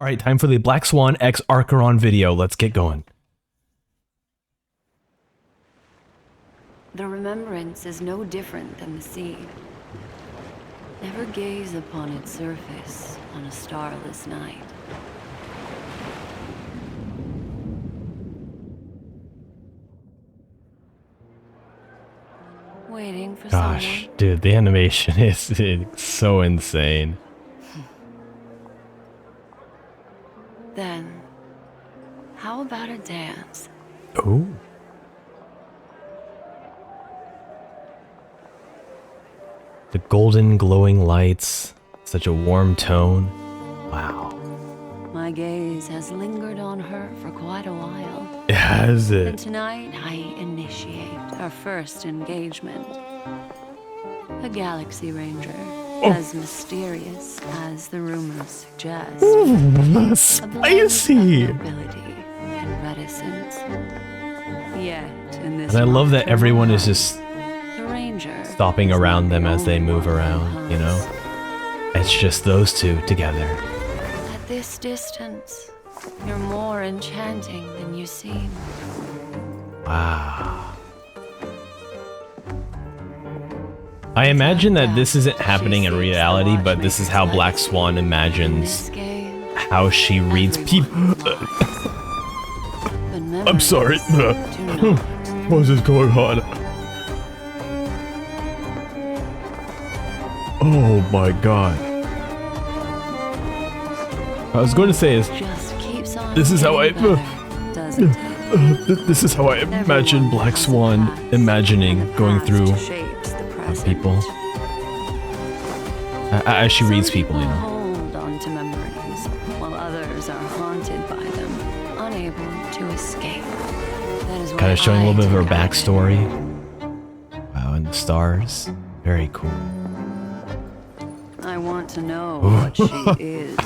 All right, time for the Black Swan X Archeron video. Let's get going. The remembrance is no different than the sea. Never gaze upon its surface on a starless night. Waiting for Gosh, someone. dude, the animation is so insane. Then, how about a dance? Oh. The golden glowing lights, such a warm tone. Wow. My gaze has lingered on her for quite a while. Has And it? tonight, I initiate our first engagement. A Galaxy Ranger, as mysterious as the rumors suggest. Ooh, A spicy! blend of nobility and reticence. Yet, in this And I love that nocturnal everyone is hunt, just the Ranger stopping is around not them the as they only move one around, who you know? hunts. It's just those two together. At this distance, you're more enchanting than you seem. Wow. I imagine that this isn't happening in reality, but this is how Black Swan In imagines this game, how she reads people. everyone lies. But I'm sorry. memories do not. What is going on? Oh my god. I was going to say is Just keeps on this is how I getting better, doesn't it? this is how I imagine Black Swan imagining going through people as she reads people, you know. Hold on to memories while others are haunted by them, unable to escape. That is Kind of showing a little bit of her took out of it. backstory. Wow, and the stars. Very cool. I want to know what she is.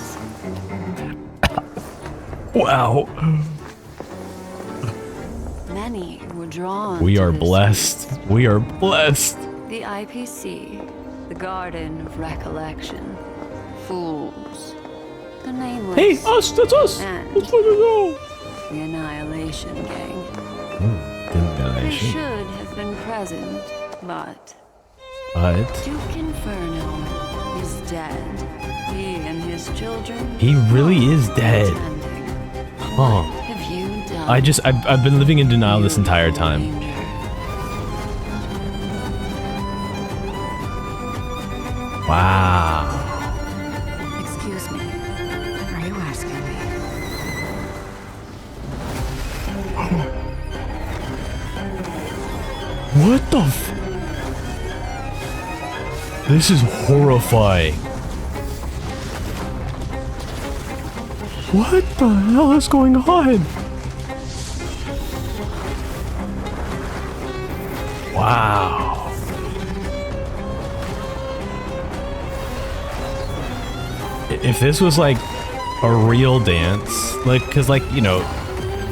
Wow. Many were drawn. We to are this blessed. beast. We are blessed. The IPC, the Garden of Recollection, fools, the nameless, Hey, us! That's us! And- Let's let her go! the Annihilation Gang. They Annihilation. should have been present, but But Duke Inferno is dead. He and his children. he really is dead. Pretending. Huh. Have you done? I've been living in denial this entire time. Ranger? Wow. Excuse me. Are you asking me? What the f- This is horrifying. What the hell is going on? Wow. If this was like a real dance, like, cause like, you know,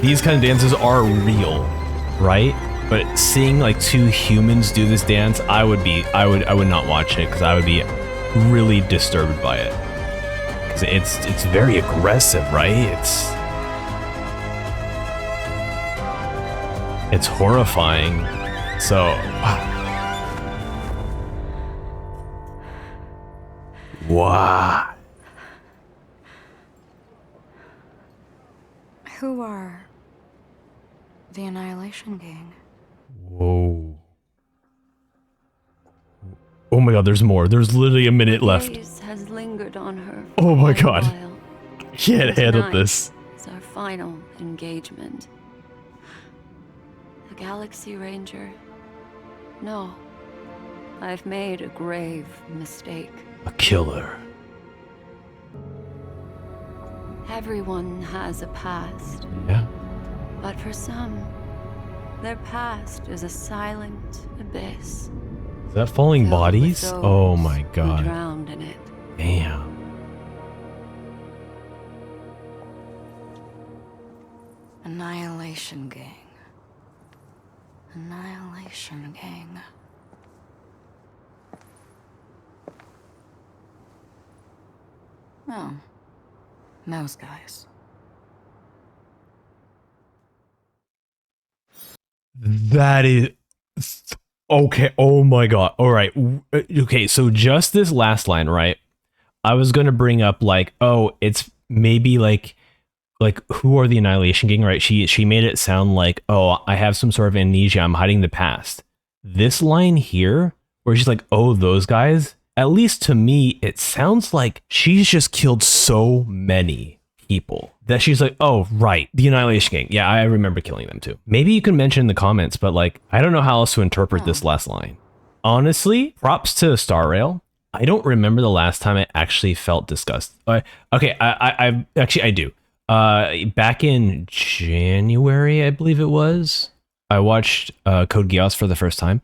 these kind of dances are real, right? But seeing like two humans do this dance, I would not watch it because I would be really disturbed by it. 'Cause it's very aggressive, right? It's horrifying. So wow. Who are the Annihilation Gang? Whoa. Oh my god, there's more. There's literally a minute left. Gaze has lingered on her. Oh my quite a god. while. Can't handle Tonight this. is our final engagement. The Galaxy Ranger. No, I've made a grave mistake. A killer. Everyone has a past, Yeah. but for some, their past is a silent abyss. Is that falling filled with bodies? those Oh my who god. drowned in it. Damn. Annihilation Gang. Annihilation Gang. Oh. Those guys. That is okay. Oh my god. All right. Okay, so just this last line, right? I was going to bring up like, oh, it's maybe like who are the Annihilation Gang, right? She made it sound like, oh, I have some sort of amnesia, I'm hiding the past. This line here where she's like, oh, those guys, at least to me it sounds like she's just killed so many people that she's like, oh right, the Annihilation Gang, yeah, I remember killing them too. Maybe you can mention in the comments, but like, I don't know how else to interpret this last line. Honestly, props to Star Rail. I don't remember the last time I actually felt disgust. Okay, I actually I do. Back in January, I believe it was, I watched Code Geass for the first time,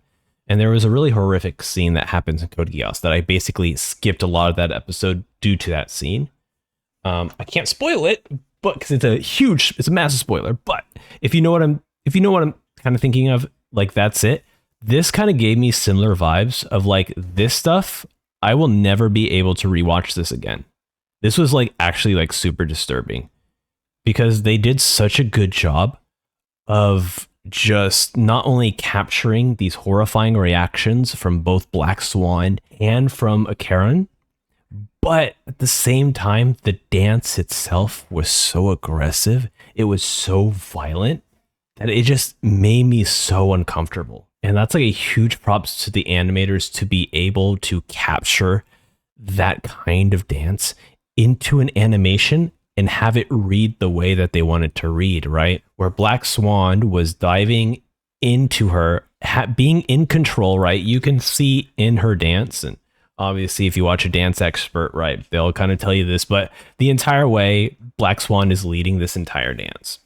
and there was a really horrific scene that happens in Code Geass that I basically skipped a lot of that episode due to that scene. I can't spoil it, but because it's a massive spoiler. But if you know what I'm kind of thinking of, like that's it. This kind of gave me similar vibes of like this stuff. I will never be able to rewatch this again. This was like actually like super disturbing because they did such a good job of just not only capturing these horrifying reactions from both Black Swan and from Akaran, but at the same time, the dance itself was so aggressive. It was so violent that it just made me so uncomfortable. And that's like a huge props to the animators to be able to capture that kind of dance into an animation and have it read the way that they wanted to read, right? Where Black Swan was diving into her, being in control, right? You can see in her dance, and obviously if you watch a dance expert, right, they'll kind of tell you this, but the entire way Black Swan is leading this entire dance.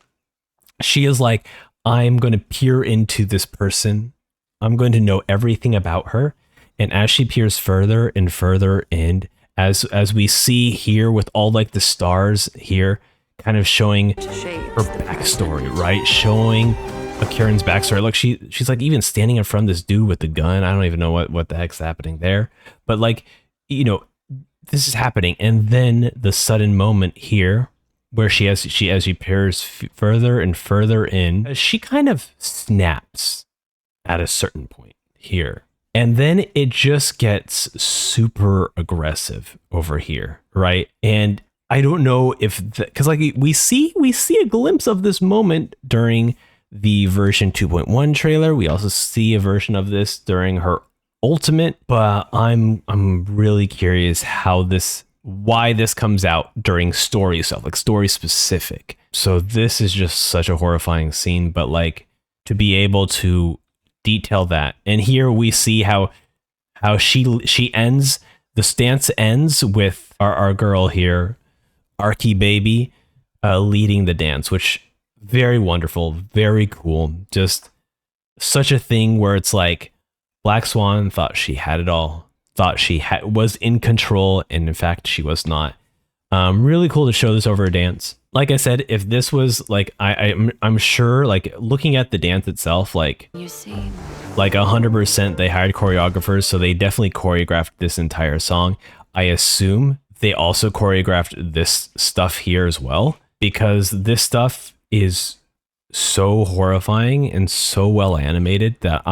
She is like, I'm going to peer into this person. I'm going to know everything about her. And as she peers further and further in, as we see here with all like the stars here, kind of showing her backstory, right? Showing Karen's backstory. Look, she's like even standing in front of this dude with the gun. I don't even know what the heck's happening there. But like, you know, this is happening. And then the sudden moment here where as she peers further and further in, she kind of snaps at a certain point here. And then it just gets super aggressive over here, right? And I don't know if, because like we see a glimpse of this moment during the version 2.1 trailer. We also see a version of this during her ultimate, but I'm really curious why this comes out during story stuff, like story specific. So this is just such a horrifying scene, but like to be able to detail that. And here we see how she ends, the stance ends with our girl here, Arky Baby, leading the dance, which very wonderful, very cool. Just such a thing where it's like Black Swan thought she had it all, thought she was in control, and in fact she was not. Really cool to show this over a dance. Like I said, if this was like, I'm sure, like looking at the dance itself, like You see, like 100% they hired choreographers, so they definitely choreographed this entire song. I assume they also choreographed this stuff here as well, because this stuff is so horrifying and so well animated that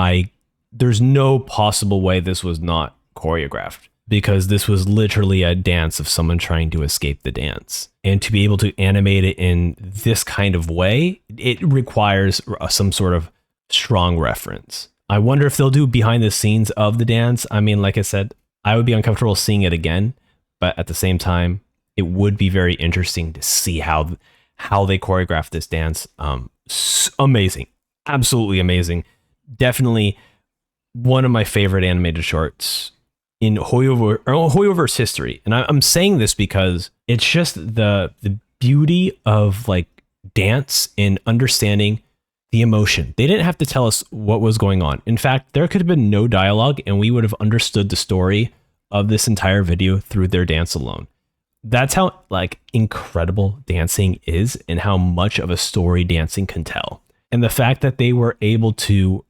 there's no possible way this was not choreographed, because this was literally a dance of someone trying to escape the dance. And to be able to animate it in this kind of way, it requires some sort of strong reference. I wonder if they'll do behind the scenes of the dance. I mean, like I said, I would be uncomfortable seeing it again, but at the same time, it would be very interesting to see how they choreograph this dance. Amazing. Absolutely amazing. Definitely one of my favorite animated shorts in Hoyoverse history. And I'm saying this because it's just the beauty of like dance and understanding the emotion. They didn't have to tell us what was going on. In fact, there could have been no dialogue and we would have understood the story of this entire video through their dance alone. That's how like incredible dancing is and how much of a story dancing can tell. And the fact that they were able to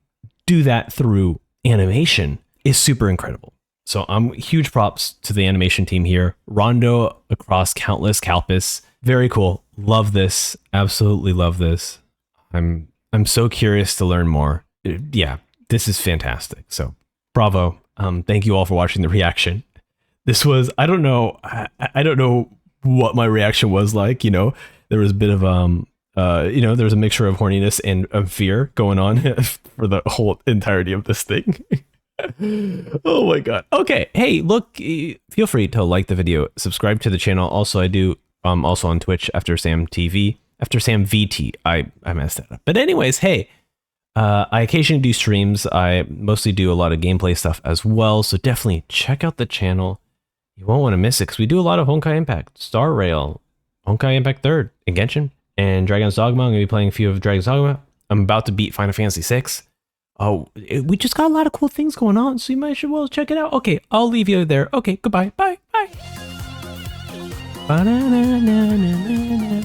do that through animation is super incredible. So huge props to the animation team here. Rondo across countless Kalpas. Very cool. Love this. Absolutely love this. I'm so curious to learn more. Yeah, this is fantastic. So bravo. Thank you all for watching the reaction. This was, I don't know what my reaction was like. You know, there was a bit of you know, there's a mixture of horniness and fear going on for the whole entirety of this thing. Oh my god. Okay. Hey, look, feel free to like the video, subscribe to the channel. Also, I do also on Twitch after Sam TV, after Sam VT. I messed that up. But anyways, hey, I occasionally do streams. I mostly do a lot of gameplay stuff as well. So definitely check out the channel. You won't want to miss it because we do a lot of Honkai Impact, Star Rail, Honkai Impact 3rd, and Genshin, and Dragon's Dogma. I'm going to be playing a few of Dragon's Dogma. I'm about to beat Final Fantasy 6. Oh, we just got a lot of cool things going on, so you might as well check it out. Okay, I'll leave you there. Okay, goodbye. Bye. Bye. Ba-na-na-na-na-na-na.